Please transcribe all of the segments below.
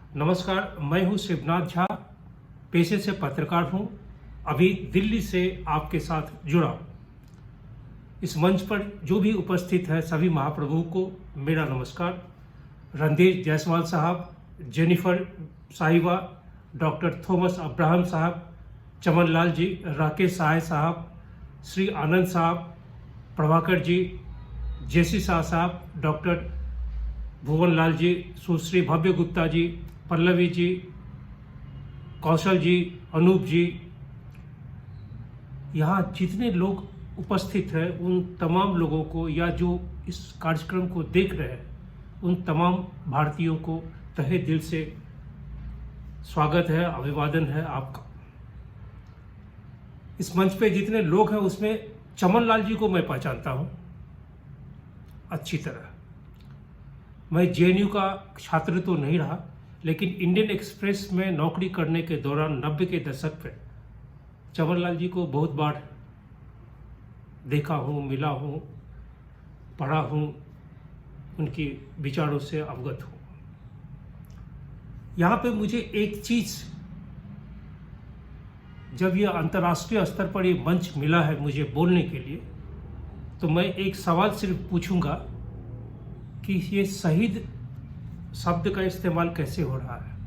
नमस्कार, मैं हूं शिवनाथ झा, पेशे से पत्रकार हूं। अभी दिल्ली से आपके साथ जुड़ा। इस मंच पर जो भी उपस्थित है सभी महाप्रभुओं को मेरा नमस्कार। रणधीर जायसवाल साहब, जेनिफर साहिबा, डॉक्टर थॉमस अब्राहम साहब, चमन लाल जी, राकेश सहाय साहब, श्री आनंद साहब, प्रभाकर जी, जेसी शाह साहब, डॉक्टर भुवन लाल जी, सुश्री भव्य गुप्ता जी, पल्लवी जी, कौशल जी, अनूप जी, यहाँ जितने लोग उपस्थित हैं उन तमाम लोगों को या जो इस कार्यक्रम को देख रहे हैं उन तमाम भारतीयों को तहे दिल से स्वागत है, अभिवादन है आपका। इस मंच पे जितने लोग हैं उसमें चमन लाल जी को मैं पहचानता हूँ अच्छी तरह। मैं जेएनयू का छात्र तो नहीं रहा, लेकिन इंडियन एक्सप्रेस में नौकरी करने के दौरान 90 के दशक में चमन लाल जी को बहुत बार देखा हूँ, मिला हूँ, पढ़ा हूँ, उनकी विचारों से अवगत हूँ। यहाँ पे मुझे एक चीज़, जब यह अंतर्राष्ट्रीय स्तर पर ये मंच मिला है मुझे बोलने के लिए, तो मैं एक सवाल सिर्फ पूछूंगा कि ये शहीद शब्द का इस्तेमाल कैसे हो रहा है।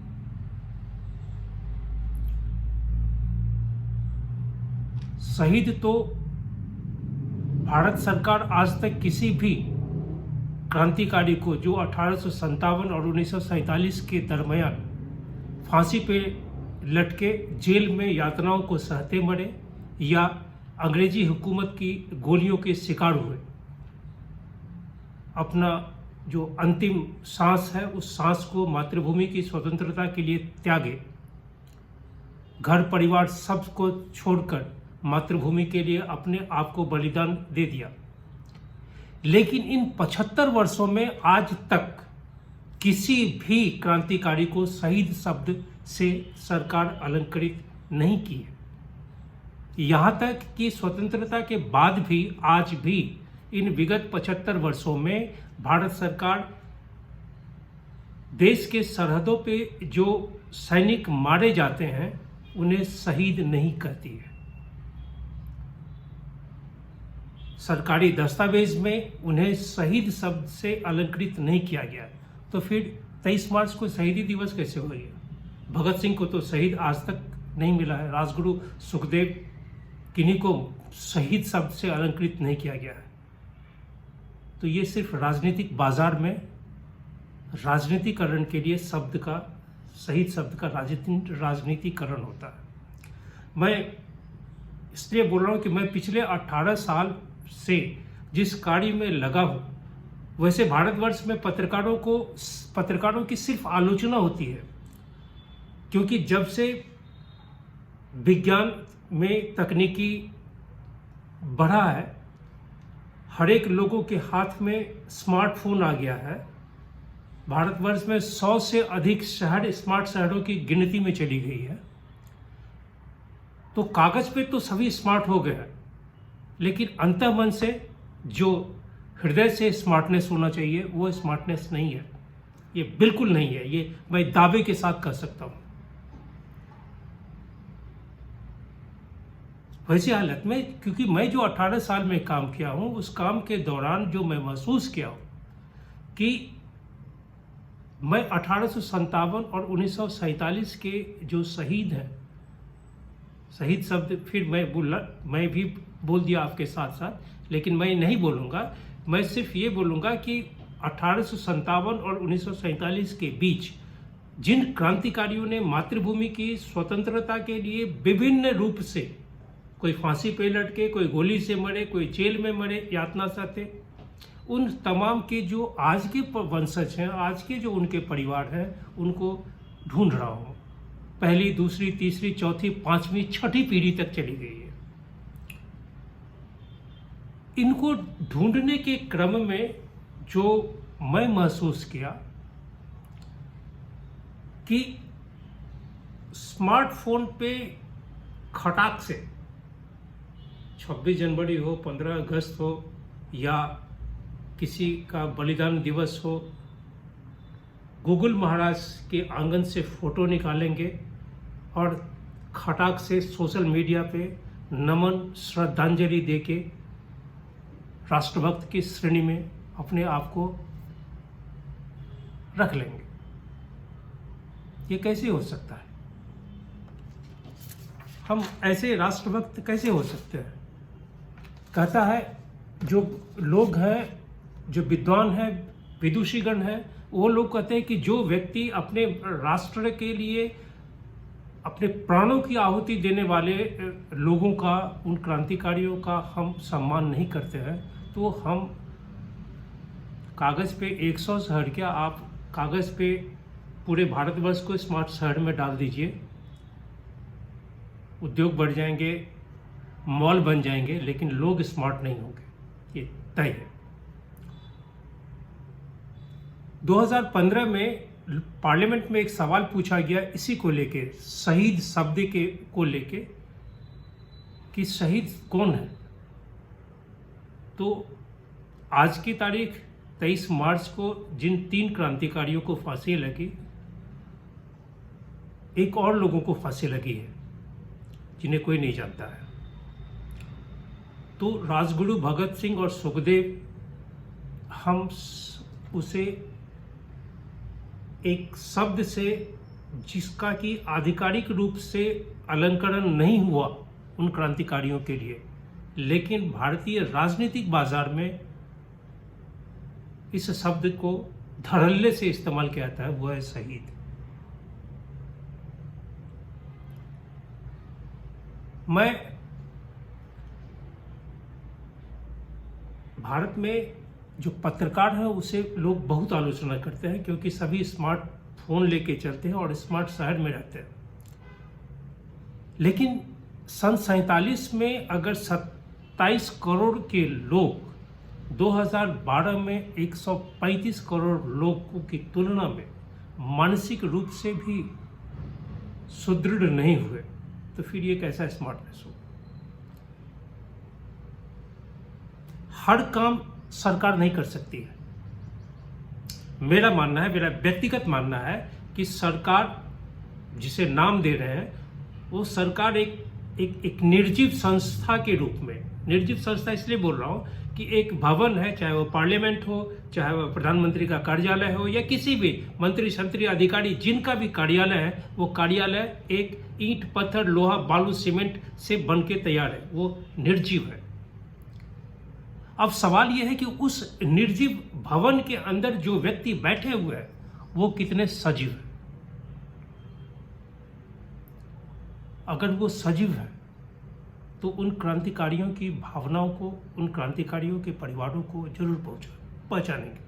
शहीद तो भारत सरकार आज तक किसी भी क्रांतिकारी को जो 1857 और 1947 के दरमियान फांसी पे लटके जेल में यातनाओं को सहते मरे या अंग्रेजी हुकूमत की गोलियों के शिकार हुए, अपना जो अंतिम सांस है उस सांस को मातृभूमि की स्वतंत्रता के लिए त्यागे, घर परिवार सब को छोड़कर मातृभूमि के लिए अपने आप को बलिदान दे दिया। लेकिन इन 75 वर्षों में आज तक किसी भी क्रांतिकारी को शहीद शब्द से सरकार अलंकृत नहीं की है। यहाँ तक कि स्वतंत्रता के बाद भी आज भी इन विगत 75 वर्षों में भारत सरकार देश के सरहदों पे जो सैनिक मारे जाते हैं उन्हें शहीद नहीं कहती है। सरकारी दस्तावेज में उन्हें शहीद शब्द से अलंकृत नहीं किया गया। तो फिर 23 मार्च को शहीदी दिवस कैसे हो गया? भगत सिंह को तो शहीद आज तक नहीं मिला है, राजगुरु सुखदेव किन्हीं को शहीद शब्द से अलंकृत नहीं किया गया है। तो ये सिर्फ राजनीतिक बाजार में राजनीतिकरण के लिए शब्द का, शहीद शब्द का राजनीतिकरण होता है। मैं इसलिए बोल रहा हूँ कि मैं पिछले 18 साल से जिस कार्य में लगा हूँ, वैसे भारतवर्ष में पत्रकारों की सिर्फ आलोचना होती है, क्योंकि जब से विज्ञान में तकनीकी बढ़ा है, हर एक लोगों के हाथ में स्मार्टफोन आ गया है। भारतवर्ष में 100 से अधिक शहर स्मार्ट शहरों की गिनती में चली गई है। तो कागज पे तो सभी स्मार्ट हो गए हैं, लेकिन अंतःमन से जो हृदय से स्मार्टनेस होना चाहिए वो स्मार्टनेस नहीं है। ये बिल्कुल नहीं है, ये मैं दावे के साथ कह सकता हूँ। वैसी हालत में, क्योंकि मैं जो 18 साल में काम किया हूँ, उस काम के दौरान जो मैं महसूस किया हूँ कि मैं 1857 और 1947 के जो शहीद हैं, शहीद शब्द फिर मैं भी बोल दिया आपके साथ साथ, लेकिन मैं नहीं बोलूँगा। मैं सिर्फ ये बोलूँगा कि 1857 और 1947 के बीच जिन क्रांतिकारियों ने मातृभूमि की स्वतंत्रता के लिए विभिन्न रूप से, कोई फांसी पे लटके, कोई गोली से मरे, कोई जेल में मरे, यातना सहते, उन तमाम के जो आज के वंशज हैं, आज के जो उनके परिवार हैं, उनको ढूंढ रहा हूँ। पहली, दूसरी, तीसरी, चौथी, पांचवी, छठी पीढ़ी तक चली गई है। इनको ढूंढने के क्रम में जो मैं महसूस किया कि स्मार्टफोन पे खटाक से 26 जनवरी हो, 15 अगस्त हो या किसी का बलिदान दिवस हो, गूगल महाराज के आंगन से फोटो निकालेंगे और खटाक से सोशल मीडिया पे नमन श्रद्धांजलि देके राष्ट्रभक्त की श्रेणी में अपने आप को रख लेंगे। ये कैसे हो सकता है? हम ऐसे राष्ट्रभक्त कैसे हो सकते हैं? कहता है जो लोग हैं, जो विद्वान हैं, विदुषीगण हैं, वो लोग कहते हैं कि जो व्यक्ति अपने राष्ट्र के लिए अपने प्राणों की आहुति देने वाले लोगों का, उन क्रांतिकारियों का हम सम्मान नहीं करते हैं, तो हम कागज़ पे 100 शहर, क्या आप कागज़ पे पूरे भारतवर्ष को स्मार्ट शहर में डाल दीजिए, उद्योग बढ़ जाएंगे, मॉल बन जाएंगे, लेकिन लोग स्मार्ट नहीं होंगे, ये तय है। 2015 में पार्लियामेंट में एक सवाल पूछा गया इसी को लेके, शहीद शब्द को लेके कि शहीद कौन है। तो आज की तारीख 23 मार्च को जिन 3 क्रांतिकारियों को फांसी लगी, एक और लोगों को फांसी लगी है जिन्हें कोई नहीं जानता है। तो राजगुरु भगत सिंह और सुखदेव, हम उसे एक शब्द से जिसका कि आधिकारिक रूप से अलंकरण नहीं हुआ उन क्रांतिकारियों के लिए, लेकिन भारतीय राजनीतिक बाजार में इस शब्द को धड़ल्ले से इस्तेमाल किया जाता है, वो है शहीद। मैं भारत में जो पत्रकार है उसे लोग बहुत आलोचना करते हैं, क्योंकि सभी स्मार्टफोन लेके चलते हैं और स्मार्ट शहर में रहते हैं। लेकिन सन 47 में अगर 27 करोड़ के लोग 2012 में 135 करोड़ लोगों की तुलना में मानसिक रूप से भी सुदृढ़ नहीं हुए, तो फिर ये कैसा स्मार्टनेस हो? हर काम सरकार नहीं कर सकती है। मेरा मानना है, मेरा व्यक्तिगत मानना है कि सरकार जिसे नाम दे रहे हैं वो सरकार एक निर्जीव संस्था के रूप में, निर्जीव संस्था इसलिए बोल रहा हूँ कि एक भवन है, चाहे वो पार्लियामेंट हो, चाहे वो प्रधानमंत्री का कार्यालय हो, या किसी भी मंत्री संत्री अधिकारी जिनका भी कार्यालय है, वो कार्यालय एक ईंट पत्थर लोहा बालू सीमेंट से बन के तैयार है, वो निर्जीव है। अब सवाल यह है कि उस निर्जीव भवन के अंदर जो व्यक्ति बैठे हुए हैं वो कितने सजीव हैं। अगर वो सजीव है तो उन क्रांतिकारियों की भावनाओं को, उन क्रांतिकारियों के परिवारों को जरूर पहचानेंगे।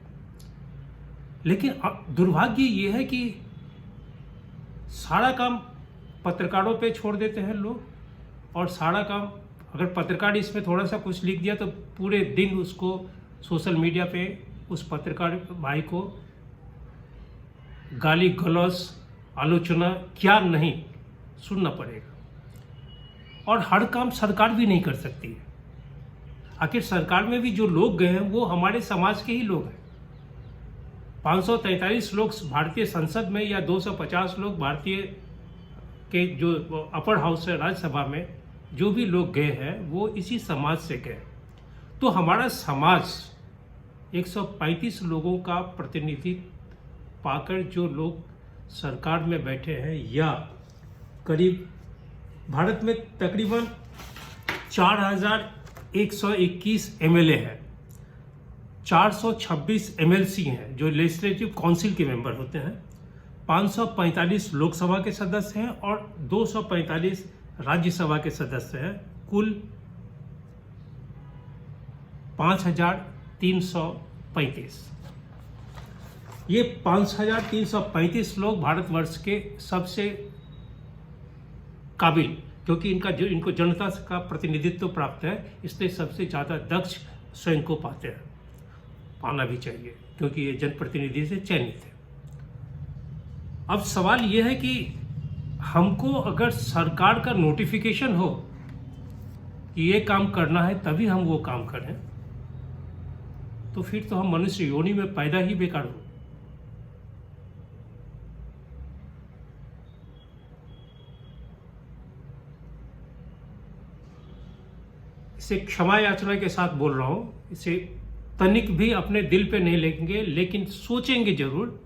लेकिन दुर्भाग्य ये है कि सारा काम पत्रकारों पे छोड़ देते हैं लोग, और सारा काम, अगर पत्रकार इसमें थोड़ा सा कुछ लिख दिया तो पूरे दिन उसको सोशल मीडिया पे उस पत्रकार भाई को गाली गलौज, आलोचना क्या नहीं सुनना पड़ेगा। और हर काम सरकार भी नहीं कर सकती है। आखिर सरकार में भी जो लोग गए हैं वो हमारे समाज के ही लोग हैं। 543 लोग भारतीय संसद में, या 250 लोग भारतीय के जो अपर हाउस है राज्यसभा में, जो भी लोग गए हैं वो इसी समाज से गए। तो हमारा समाज 135 लोगों का प्रतिनिधित्व पाकर जो लोग सरकार में बैठे हैं, या करीब भारत में तकरीबन 4121 एमएलए हैं, 426 एमएलसी हैं जो लेजिस्लेटिव काउंसिल के मेंबर होते हैं, 545 लोकसभा के सदस्य हैं और 245 राज्यसभा के सदस्य हैं। कुल 5335। ये 5335 लोग भारतवर्ष के सबसे काबिल, क्योंकि इनको जनता का प्रतिनिधित्व प्राप्त है, इसलिए सबसे ज़्यादा दक्ष स्वयं को पाते हैं, पाना भी चाहिए, क्योंकि ये जनप्रतिनिधि से चयनित है। अब सवाल ये है कि हमको अगर सरकार का नोटिफिकेशन हो कि ये काम करना है तभी हम वो काम करें, तो फिर तो हम मनुष्य योनि में पैदा ही बेकार हो। इसे क्षमा याचना के साथ बोल रहा हूँ, इसे तनिक भी अपने दिल पे नहीं लेंगे, लेकिन सोचेंगे जरूर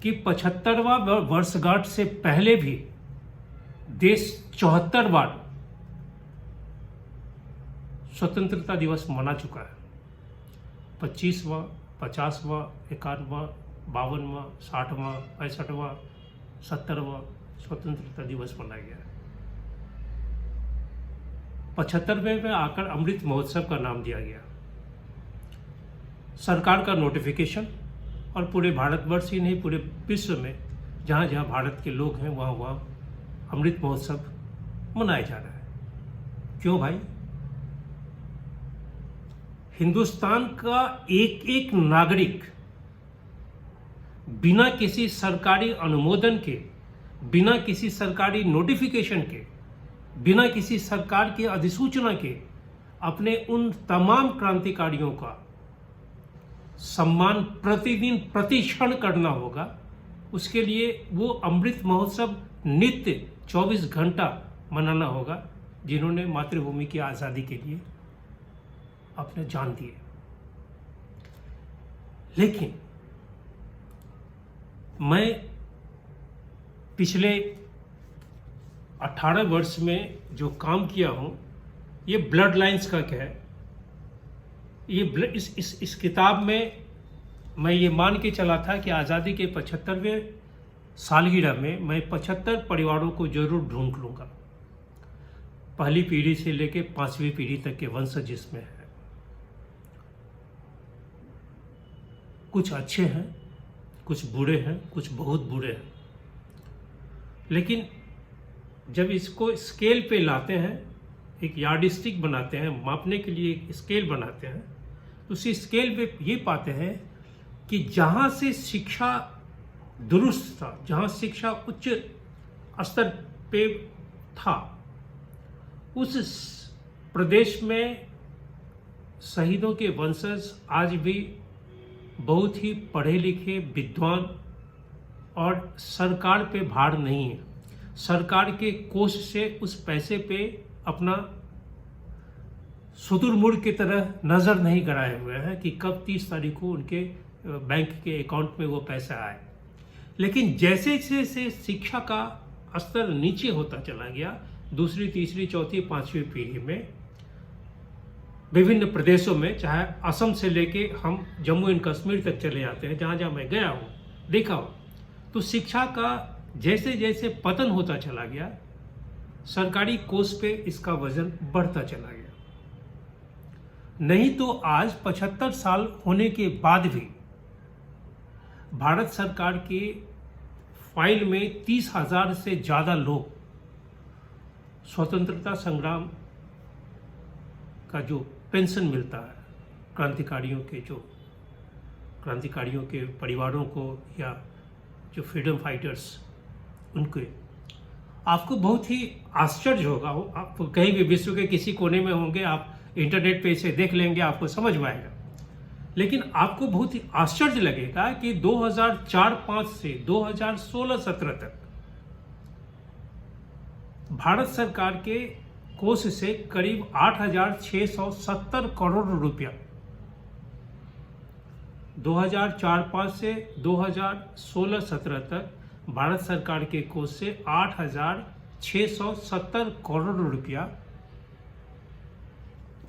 कि 75वां वर्षगांठ से पहले भी देश 74 बार स्वतंत्रता दिवस मना चुका है। 25वां, 50वां, 51वां, 52वां, 60वां, 65वां, 70वां स्वतंत्रता दिवस मनाया गया है। 75वें में आकर अमृत महोत्सव का नाम दिया गया। सरकार का नोटिफिकेशन और पूरे भारतवर्ष ही नहीं, पूरे विश्व में जहाँ जहाँ भारत के लोग हैं वहाँ वहाँ अमृत महोत्सव मनाया जा रहा है। क्यों भाई? हिंदुस्तान का एक एक नागरिक बिना किसी सरकारी अनुमोदन के, बिना किसी सरकारी नोटिफिकेशन के, बिना किसी सरकार की अधिसूचना के अपने उन तमाम क्रांतिकारियों का सम्मान प्रतिदिन प्रतिक्षण करना होगा। उसके लिए वो अमृत महोत्सव नित्य 24 घंटा मनाना होगा, जिन्होंने मातृभूमि की आज़ादी के लिए अपने जान दिए। लेकिन मैं पिछले 18 वर्ष में जो काम किया हूं, ये ब्लड लाइन्स का क्या है, ये इस किताब में मैं ये मान के चला था कि आज़ादी के 75वें सालगिरह में मैं 75 परिवारों को जरूर ढूंढ लूँगा, पहली पीढ़ी से लेकर 5वीं पीढ़ी तक के वंशज जिसमें है। कुछ अच्छे हैं, कुछ बुरे हैं, कुछ बहुत बुरे हैं, लेकिन जब इसको स्केल पे लाते हैं, एक यार्डस्टिक बनाते हैं, मापने के लिए एक स्केल बनाते हैं, तो उसी स्केल पे ये पाते हैं कि जहाँ से शिक्षा दुरुस्त था, जहाँ शिक्षा उच्च स्तर पे था, उस प्रदेश में शहीदों के वंशज आज भी बहुत ही पढ़े लिखे, विद्वान और सरकार पे भार नहीं है। सरकार के कोष से उस पैसे पे अपना शुतुरमुर्ग की तरह नज़र नहीं गड़ाए हुए हैं कि कब 30 तारीख को उनके बैंक के अकाउंट में वो पैसा आए। लेकिन जैसे जैसे शिक्षा का स्तर नीचे होता चला गया, दूसरी, तीसरी, चौथी, 5वीं पीढ़ी में विभिन्न प्रदेशों में, चाहे असम से लेके हम जम्मू एंड कश्मीर तक चले जाते हैं, जहाँ जहाँ मैं गया हूँ, देखा हूँ, तो शिक्षा का जैसे जैसे पतन होता चला गया, सरकारी कोष पे इसका वजन बढ़ता चला गया। नहीं तो आज 75 साल होने के बाद भी भारत सरकार की फाइल में 30,000 से ज़्यादा लोग स्वतंत्रता संग्राम का जो पेंशन मिलता है, क्रांतिकारियों के परिवारों को या जो फ्रीडम फाइटर्स उनके, आपको बहुत ही आश्चर्य होगा। आप कहीं भी विश्व के किसी कोने में होंगे, आप इंटरनेट पे इसे देख लेंगे, आपको समझ में आएगा। लेकिन आपको बहुत ही आश्चर्य लगेगा कि 2004-05 से 2016-17 तक भारत सरकार के कोष से करीब 8,670 करोड़ रुपया, 2004-05 से 2016-17 तक भारत सरकार के कोष से 8,670 करोड़ रुपया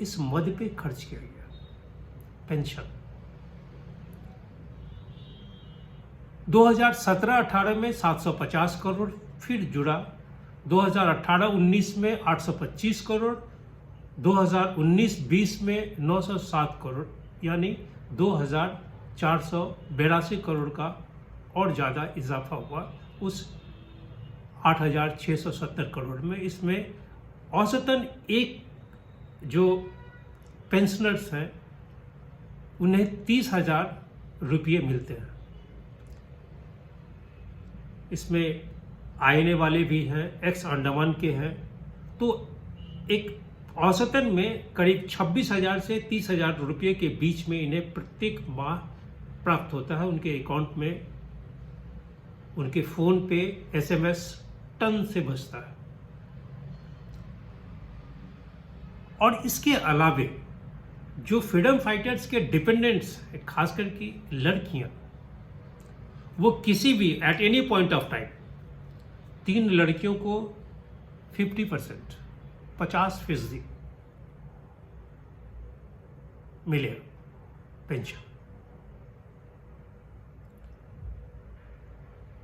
इस मद पे खर्च किया गया। पेंशन 2017-18 में 750 करोड़ फिर जुड़ा, 2018-19 में 825 करोड़, 2019-20 में 907 करोड़, यानी 2,482 करोड़ का और ज़्यादा इजाफा हुआ उस 8,670 करोड़ में। इसमें औसतन एक जो पेंशनर्स हैं उन्हें 30,000 रुपये मिलते हैं। इसमें आईने वाले भी हैं, एक्स अंडमान के हैं, तो एक औसतन में करीब 26,000 से 30,000 रुपये के बीच में इन्हें प्रत्येक माह प्राप्त होता है। उनके अकाउंट में, उनके फ़ोन पे SMS टन से बचता है। और इसके अलावे जो फ्रीडम फाइटर्स के डिपेंडेंट्स, खास करके लड़कियां, वो किसी भी at any point of time 3 लड़कियों को 50%, 50% मिलेगा पेंशन।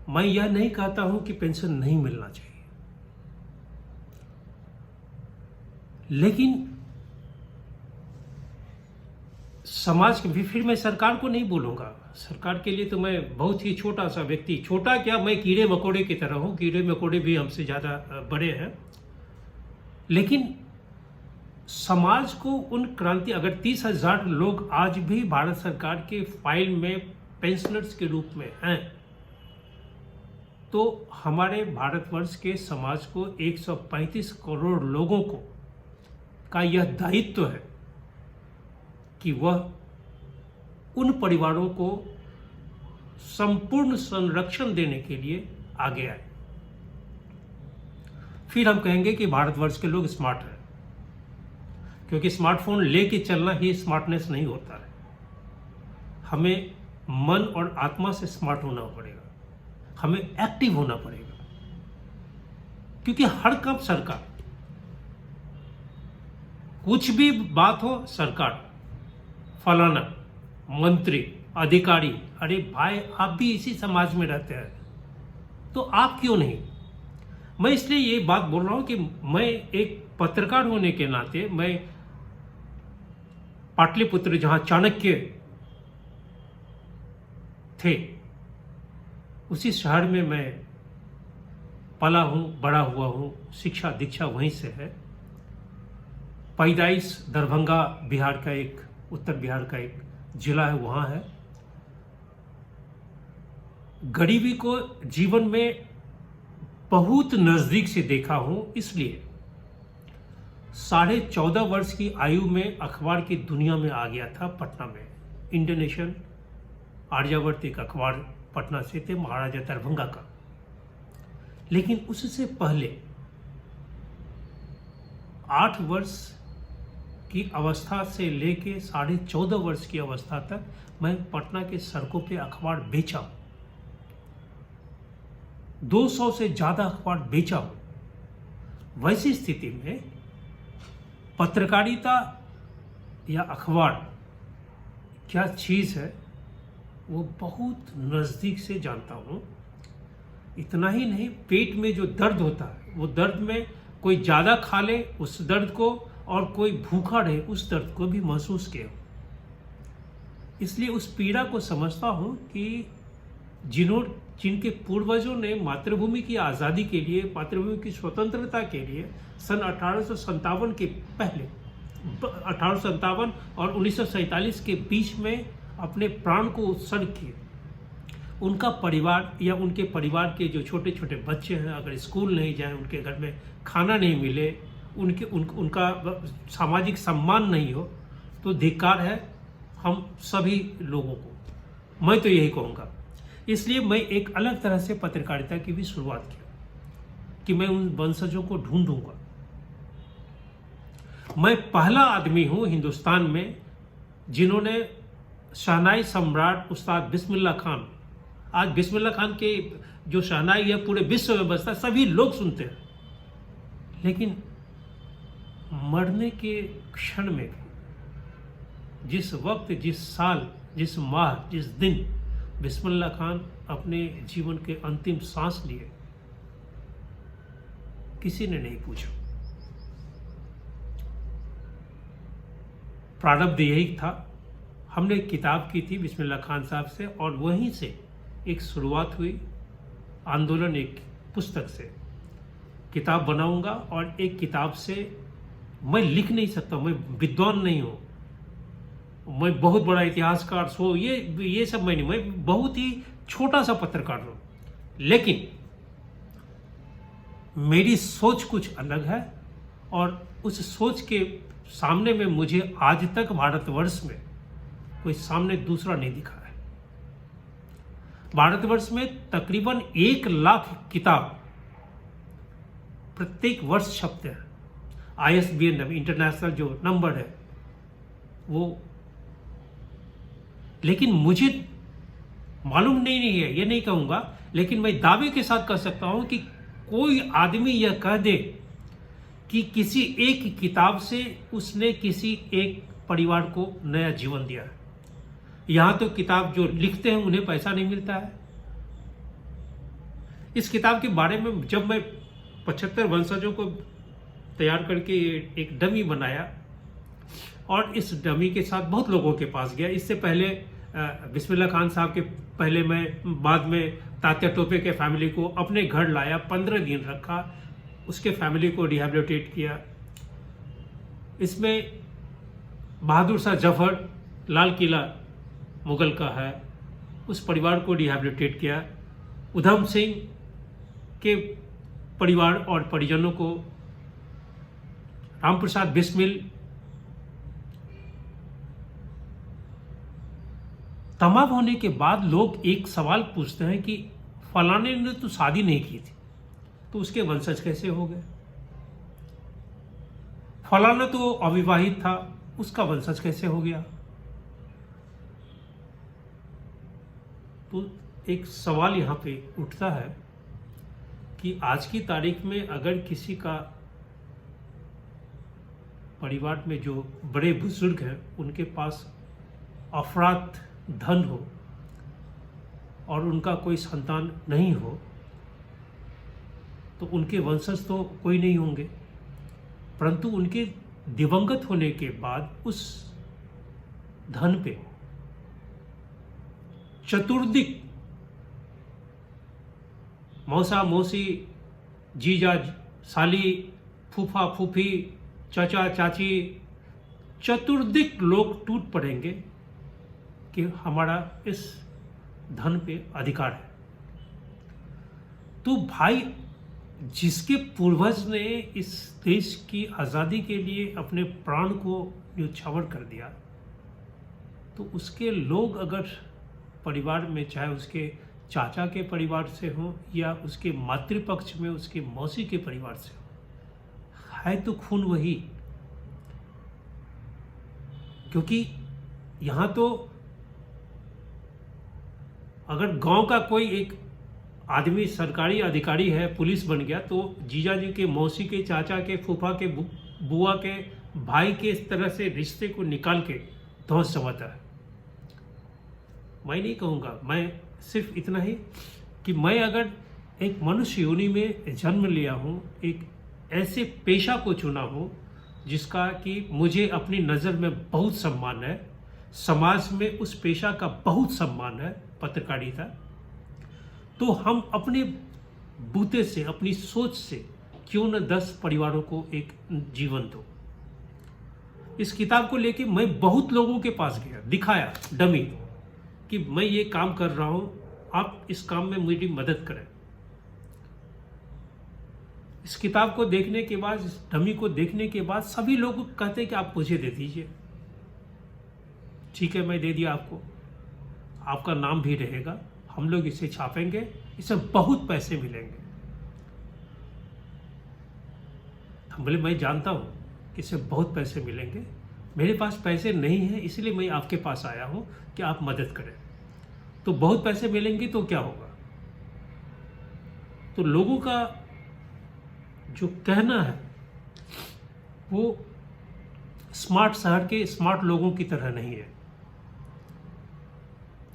मैं यह नहीं कहता हूं कि पेंशन नहीं मिलना चाहिए, लेकिन समाज के भी, फिर मैं सरकार को नहीं बोलूंगा, सरकार के लिए तो मैं बहुत ही छोटा सा व्यक्ति, छोटा क्या, मैं कीड़े मकोड़े की तरह हूं, कीड़े मकोड़े भी हमसे ज़्यादा बड़े हैं। लेकिन समाज को उन क्रांति, अगर 30,000 लोग आज भी भारत सरकार के फाइल में पेंशनर्स के रूप में हैं, तो हमारे भारतवर्ष के समाज को 135 करोड़ लोगों को का यह दायित्व है कि वह उन परिवारों को संपूर्ण संरक्षण देने के लिए आगे आए। फिर हम कहेंगे कि भारतवर्ष के लोग स्मार्ट हैं, क्योंकि स्मार्टफोन लेके चलना ही स्मार्टनेस नहीं होता है। हमें मन और आत्मा से स्मार्ट होना पड़ेगा, हमें एक्टिव होना पड़ेगा, क्योंकि हर काम सरकार, कुछ भी बात हो सरकार, फलाना मंत्री, अधिकारी, अरे भाई आप भी इसी समाज में रहते हैं, तो आप क्यों नहीं। मैं इसलिए ये बात बोल रहा हूं कि मैं एक पत्रकार होने के नाते, मैं पाटलिपुत्र जहां चाणक्य थे उसी शहर में मैं पला हूं, बड़ा हुआ हूं, शिक्षा दीक्षा वहीं से है। पैदाइश दरभंगा बिहार का एक, उत्तर बिहार का एक जिला है, वहाँ है। गरीबी को जीवन में बहुत नज़दीक से देखा हूँ, इसलिए 14.5 वर्ष की आयु में अखबार की दुनिया में आ गया था पटना में। इंडोनेशियन आर्यावर्त एक अखबार पटना से थे, महाराजा दरभंगा का। लेकिन उससे पहले 8 वर्ष की अवस्था से लेके 14.5 वर्ष की अवस्था तक मैं पटना के सड़कों पे अखबार बेचा हूं, 200 से ज़्यादा अखबार बेचा हूं। वैसी स्थिति में पत्रकारिता या अखबार क्या चीज़ है वो बहुत नज़दीक से जानता हूं। इतना ही नहीं, पेट में जो दर्द होता है, वो दर्द में कोई ज़्यादा खा ले उस दर्द को, और कोई भूखा रहे उस दर्द को भी महसूस किया। इसलिए उस पीड़ा को समझता हूं कि जिनके पूर्वजों ने मातृभूमि की आज़ादी के लिए, मातृभूमि की स्वतंत्रता के लिए सन 1857 के पहले, 1857 और 1947 के बीच में अपने प्राण को उत्सर्ग किए, उनका परिवार या उनके परिवार के जो छोटे छोटे बच्चे हैं, अगर स्कूल नहीं जाएं, उनके घर में खाना नहीं मिले, उनका सामाजिक सम्मान नहीं हो, तो धिक्कार है हम सभी लोगों को। मैं तो यही कहूँगा। इसलिए मैं एक अलग तरह से पत्रकारिता की भी शुरुआत की कि मैं उन वंशजों को ढूंढूंगा। मैं पहला आदमी हूँ हिंदुस्तान में जिन्होंने शहनाई सम्राट उस्ताद बिस्मिल्लाह खान, आज बिस्मिल्लाह खान के जो शहनाई है पूरे विश्व में बजता, सभी लोग सुनते हैं, लेकिन मरने के क्षण में भी, जिस वक्त, जिस साल, जिस माह, जिस दिन बिस्मिल्लाह खान अपने जीवन के अंतिम सांस लिए, किसी ने नहीं पूछा। प्रारब्ध यही था। हमने किताब की थी बिस्मिल्लाह खान साहब से, और वहीं से एक शुरुआत हुई आंदोलन। एक पुस्तक से किताब बनाऊंगा, और एक किताब से मैं लिख नहीं सकता, मैं विद्वान नहीं हूँ, मैं बहुत बड़ा इतिहासकार सो ये सब मैं नहीं, मैं बहुत ही छोटा सा पत्रकार हूँ, लेकिन मेरी सोच कुछ अलग है, और उस सोच के सामने में मुझे आज तक भारतवर्ष में कोई सामने दूसरा नहीं दिखा है। भारतवर्ष में तकरीबन 1 लाख किताब प्रत्येक वर्ष छपते हैं। ISBN इंटरनेशनल जो नंबर है वो, लेकिन मुझे मालूम नहीं है, ये नहीं कहूँगा, लेकिन मैं दावे के साथ कह सकता हूँ कि कोई आदमी यह कह दे कि किसी एक किताब से उसने किसी एक परिवार को नया जीवन दिया है। यहाँ तो किताब जो लिखते हैं उन्हें पैसा नहीं मिलता है। इस किताब के बारे में जब मैं 75 वंशजों को तैयार करके एक डमी बनाया और इस डमी के साथ बहुत लोगों के पास गया। इससे पहले बिस्मिल्लाह खान साहब के पहले मैं बाद में तात्या टोपे के फैमिली को अपने घर लाया, 15 दिन रखा, उसके फैमिली को रिहैबिलिटेट किया। इसमें बहादुर शाह जफर, लाल किला मुगल का है, उस परिवार को रिहैबिलिटेट किया। उधम सिंह के परिवार और परिजनों को, राम प्रसाद बिस्मिल, तमाम होने के बाद लोग एक सवाल पूछते हैं कि फलाने ने तो शादी नहीं की थी, तो उसके वंशज कैसे हो गए? फलाना तो अविवाहित था, उसका वंशज कैसे हो गया? तो एक सवाल यहाँ पे उठता है कि आज की तारीख में अगर किसी का परिवार में जो बड़े बुजुर्ग हैं उनके पास अफरात धन हो और उनका कोई संतान नहीं हो, तो उनके वंशज तो कोई नहीं होंगे, परंतु उनके दिवंगत होने के बाद उस धन पे चतुर्दिक मौसा मौसी, जीजा साली, फूफा फूफी, चाचा चाची, चतुर्दिक लोग टूट पड़ेंगे कि हमारा इस धन पे अधिकार है। तो भाई, जिसके पूर्वज ने इस देश की आज़ादी के लिए अपने प्राण को न्यौछावर कर दिया, तो उसके लोग अगर परिवार में, चाहे उसके चाचा के परिवार से हो या उसके मातृपक्ष में उसके मौसी के परिवार से हो, है तो खून वही। क्योंकि यहाँ तो अगर गांव का कोई एक आदमी सरकारी अधिकारी है, पुलिस बन गया, तो जीजा जी के, मौसी के, चाचा के, फूफा के, बुआ के, भाई के, इस तरह से रिश्ते को निकाल के ध्वंस जमाता है। मैं नहीं कहूँगा, मैं सिर्फ इतना ही कि मैं अगर एक मनुष्य योनि में जन्म लिया हूँ, एक ऐसे पेशा को चुना हूँ जिसका कि मुझे अपनी नज़र में बहुत सम्मान है, समाज में उस पेशा का बहुत सम्मान है, पत्रकारिता, तो हम अपने बूते से, अपनी सोच से क्यों न 10 परिवारों को एक जीवन दो। इस किताब को लेके मैं बहुत लोगों के पास गया, दिखाया डमी कि मैं ये काम कर रहा हूँ, आप इस काम में मेरी मदद करें। इस किताब को देखने के बाद, इस डमी को देखने के बाद सभी लोग कहते हैं कि आप मुझे दे दीजिए। ठीक है, मैं दे दिया आपको, आपका नाम भी रहेगा, हम लोग इसे छापेंगे, इससे बहुत पैसे मिलेंगे। हम बोले मैं जानता हूँ कि इससे बहुत पैसे मिलेंगे, मेरे पास पैसे नहीं हैं, इसलिए मैं आपके पास आया हूँ कि आप मदद करें। तो बहुत पैसे मिलेंगे तो क्या होगा? तो लोगों का जो कहना है वो स्मार्ट शहर के स्मार्ट लोगों की तरह नहीं है।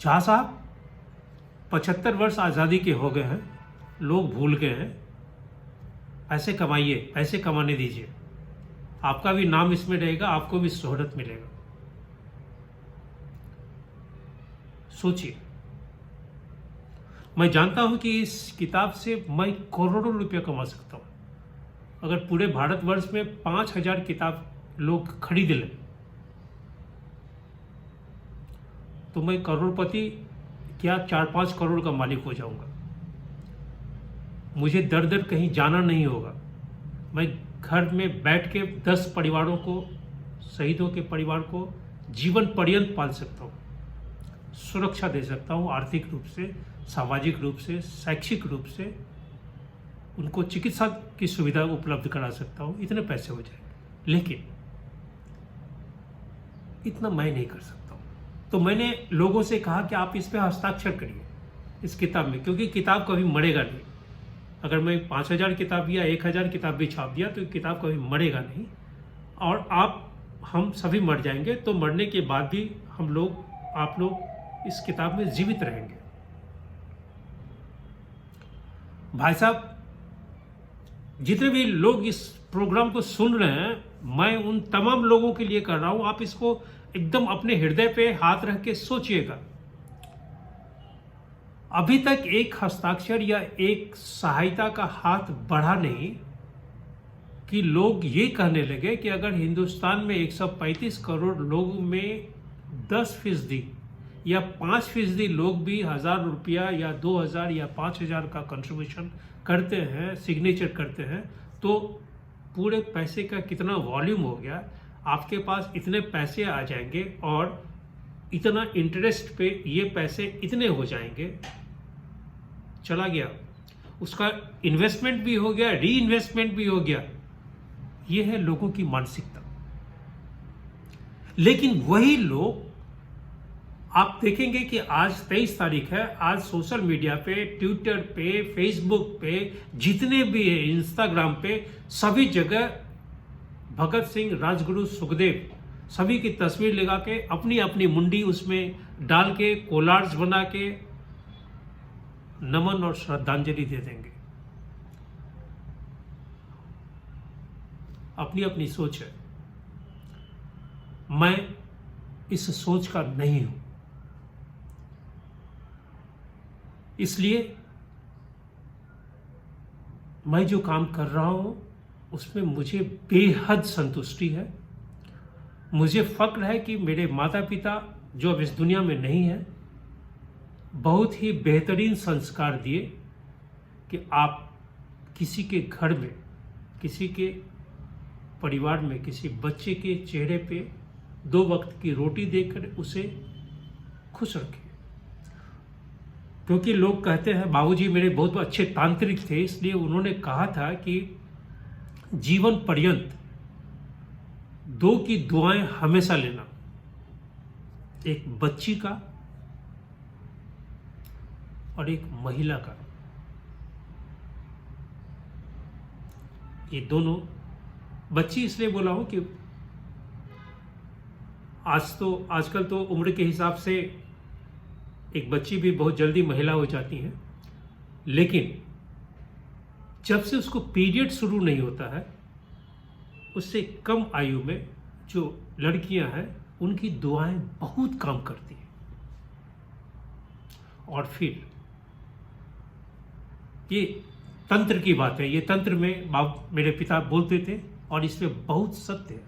शाह साहब 75 वर्ष आज़ादी के हो गए हैं, लोग भूल गए हैं। पैसे कमाइए, पैसे कमाने दीजिए, आपका भी नाम इसमें रहेगा, आपको भी शोहरत मिलेगा। सोचिए, मैं जानता हूं कि इस किताब से मैं करोड़ों रुपया कमा सकता हूं। अगर पूरे भारतवर्ष में 5000 किताब लोग खरीद लें तो मैं करोड़पति क्या 4-5 करोड़ का मालिक हो जाऊंगा। मुझे दर दर कहीं जाना नहीं होगा। मैं घर में बैठ के 10 परिवारों को, शहीदों के परिवार को जीवन पर्यंत पाल सकता हूँ, सुरक्षा दे सकता हूँ, आर्थिक रूप से, सामाजिक रूप से, शैक्षिक रूप से उनको चिकित्सा की सुविधा उपलब्ध करा सकता हूँ। इतने पैसे हो जाएंगे। लेकिन इतना मैं नहीं कर सकता हूँ। तो मैंने लोगों से कहा कि आप इस पे हस्ताक्षर करिए इस किताब में, क्योंकि किताब कभी मरेगा नहीं। अगर मैं 5,000 किताब या 1,000 किताब भी छाप दिया तो किताब कभी मरेगा नहीं, और हम सभी मर जाएंगे, तो मरने के बाद भी आप लोग इस किताब में जीवित रहेंगे। भाई साहब, जितने भी लोग इस प्रोग्राम को सुन रहे हैं, मैं उन तमाम लोगों के लिए कर रहा हूं, आप इसको एकदम अपने हृदय पे हाथ रख के सोचिएगा। अभी तक एक हस्ताक्षर या एक सहायता का हाथ बढ़ा नहीं कि लोग ये कहने लगे कि अगर हिंदुस्तान में 135 करोड़ लोगों में 10% या 5% लोग भी 1,000 रुपया या 2,000 या 5,000 का कंट्रीब्यूशन करते हैं, सिग्नेचर करते हैं, तो पूरे पैसे का कितना वॉल्यूम हो गया, आपके पास इतने पैसे आ जाएंगे और इतना इंटरेस्ट पे ये पैसे इतने हो जाएंगे, चला गया, उसका इन्वेस्टमेंट भी हो गया, री इन्वेस्टमेंट भी हो गया। ये है लोगों की मानसिकता। लेकिन वही लोग, आप देखेंगे कि आज 23 तारीख है, आज सोशल मीडिया पे, ट्विटर पे, फेसबुक पे, जितने भी है, इंस्टाग्राम पे, सभी जगह भगत सिंह, राजगुरु, सुखदेव सभी की तस्वीर लगा के अपनी अपनी मुंडी उसमें डाल के कोलार्स बना के नमन और श्रद्धांजलि दे देंगे। अपनी अपनी सोच है, मैं इस सोच का नहीं हूं। इसलिए मैं जो काम कर रहा हूं उसमें मुझे बेहद संतुष्टि है। मुझे फक्र है कि मेरे माता पिता जो अब इस दुनिया में नहीं है, बहुत ही बेहतरीन संस्कार दिए कि आप किसी के घर में, किसी के परिवार में, किसी बच्चे के चेहरे पे 2 वक्त की रोटी देकर उसे खुश रखें। क्योंकि लोग कहते हैं, बाबूजी मेरे बहुत अच्छे तांत्रिक थे, इसलिए उन्होंने कहा था कि जीवन पर्यंत 2 की दुआएं हमेशा लेना, एक बच्ची का और एक महिला का। ये दोनों, बच्ची इसलिए बोला हूं कि आजकल तो उम्र के हिसाब से एक बच्ची भी बहुत जल्दी महिला हो जाती है, लेकिन जब से उसको पीरियड शुरू नहीं होता है, उससे कम आयु में जो लड़कियां हैं उनकी दुआएं बहुत काम करती हैं। और फिर ये तंत्र की बात है, ये तंत्र में मेरे पिता बोलते थे और इसमें बहुत सत्य है।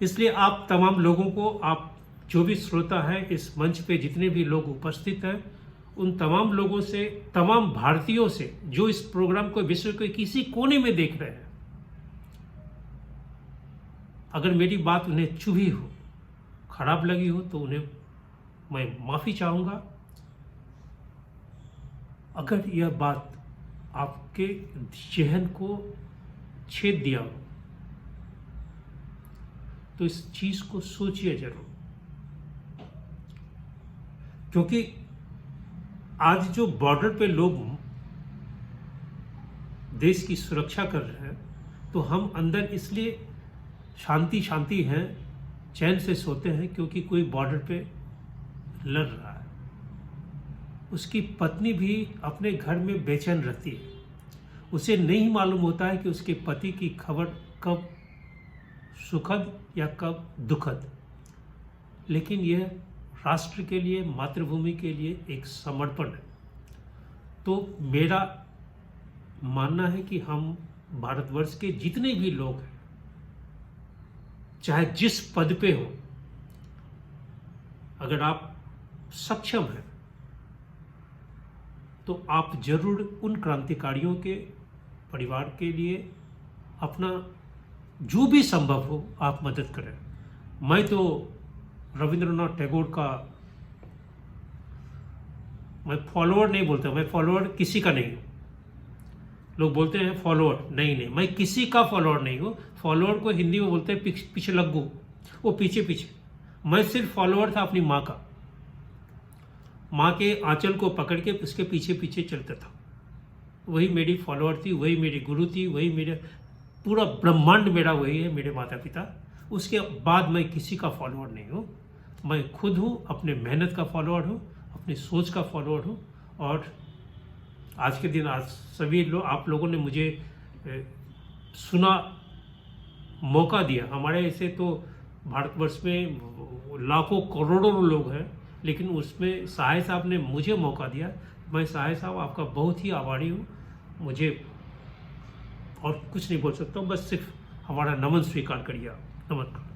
इसलिए आप तमाम लोगों को, आप जो भी श्रोता हैं इस मंच पे, जितने भी लोग उपस्थित हैं, उन तमाम लोगों से, तमाम भारतीयों से जो इस प्रोग्राम को विश्व के किसी कोने में देख रहे हैं, अगर मेरी बात उन्हें चुभी हो, खराब लगी हो, तो उन्हें मैं माफ़ी चाहूँगा। अगर यह बात आपके जहन को छेद दिया हो तो इस चीज को सोचिए जरूर, क्योंकि आज जो बॉर्डर पे लोग देश की सुरक्षा कर रहे हैं, तो हम अंदर इसलिए शांति हैं, चैन से सोते हैं, क्योंकि कोई बॉर्डर पे लड़ रहा है। उसकी पत्नी भी अपने घर में बेचैन रहती है, उसे नहीं मालूम होता है कि उसके पति की खबर कब सुखद या कब दुखद, लेकिन यह राष्ट्र के लिए, मातृभूमि के लिए एक समर्पण है। तो मेरा मानना है कि हम भारतवर्ष के जितने भी लोग हैं, चाहे जिस पद पे हो, अगर आप सक्षम हैं तो आप जरूर उन क्रांतिकारियों के परिवार के लिए अपना जो भी संभव हो आप मदद करें। मैं तो रविंद्रनाथ टैगोर का, मैं फॉलोअर नहीं बोलता, मैं फॉलोअर किसी का नहीं हूँ, लोग बोलते हैं फॉलोअर, नहीं नहीं, मैं किसी का फॉलोअर नहीं हूँ। फॉलोअर को हिंदी में बोलते हैं पीछे लग्गू, वो पीछे पीछे। मैं सिर्फ फॉलोअर था अपनी माँ का, माँ के आंचल को पकड़ के उसके पीछे पीछे चलता था। वही मेरी फॉलोअर थी, वही मेरी गुरु थी, वही मेरे पूरा ब्रह्मांड मेरा वही है, मेरे माता पिता। उसके बाद मैं किसी का फॉलोअर नहीं हूँ। मैं खुद हूँ, अपने मेहनत का फॉलोअर हूँ, अपनी सोच का फॉलोअर हूँ। और आज के दिन आज सभी लोग, आप लोगों ने मुझे सुना, मौका दिया। हमारे ऐसे तो भारतवर्ष में लाखों करोड़ों लोग हैं, लेकिन उसमें सहाय साहब ने मुझे मौका दिया। मैं सहाय साहब आपका बहुत ही आभारी हूँ। मुझे और कुछ नहीं बोल सकता हूँ, बस सिर्फ हमारा नमन स्वीकार करिए आप। नमस्कार।